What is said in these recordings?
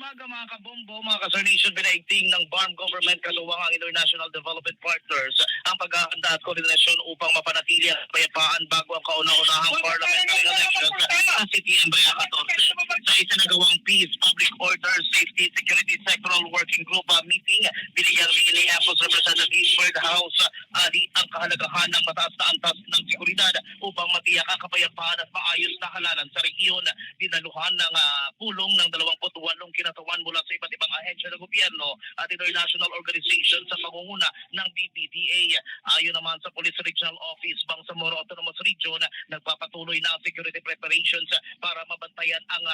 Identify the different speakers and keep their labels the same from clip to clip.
Speaker 1: umaga mga kabombo, mga ka-Sir binaigting ng BARM government kaluwang ang International Development Partners ang paghahanda at koordinasyon upang mapanatili ang kapayapaan bago ang kauna-unahang parliamentary elections sa Setyembre 14. Sa isinagawang Peace, Public Order, Safety, Security Sectoral Working Group meeting, binigyan ni Apos Representative Bird House ang kahalagahan ng mataas na antas ng seguridad upang matiyak ang kapayapaan at maayos na halalan sa rehiyon. Dinaluhan ng pulong ng 28 kinatawan mula sa iba't ibang ahensya ng gobyerno at international organization sa pangunguna ng BPDA. Ayon naman sa Police Regional Office, Bangsamoro Autonomous Region, nagpapatuloy na ang security preparations para mabantayan ang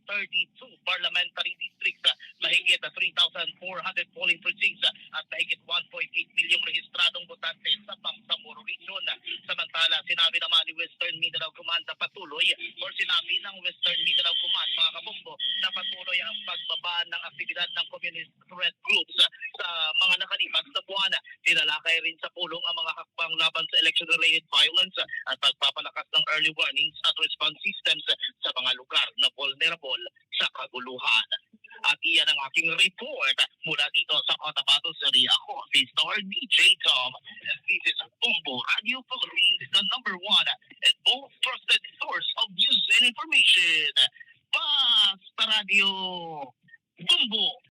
Speaker 1: 32 parliamentary districts, mahigit 3,400 polling precincts at mahigit 1.8 milyong rehistradong botante sa Bangsamoro Region. Samantala, sinabi naman ni Western Mindanao Command na patuloy sinabi ng Western Mindanao Command, mga kabombo, na patuloy ang pagbaba ng aktibidad ng communist threat groups sa mga nakalipas na buwan. Tinalakay rin sa pulong ang mga hakbang laban sa election-related violence at pagpapalakas ng early warnings at response systems sa mga lugar na vulnerable sa kaguluhan. At iyan ang aking report mula dito sa Cotabato City. Ako, si Star DJ Tom. This is Bombo Radio Philippines.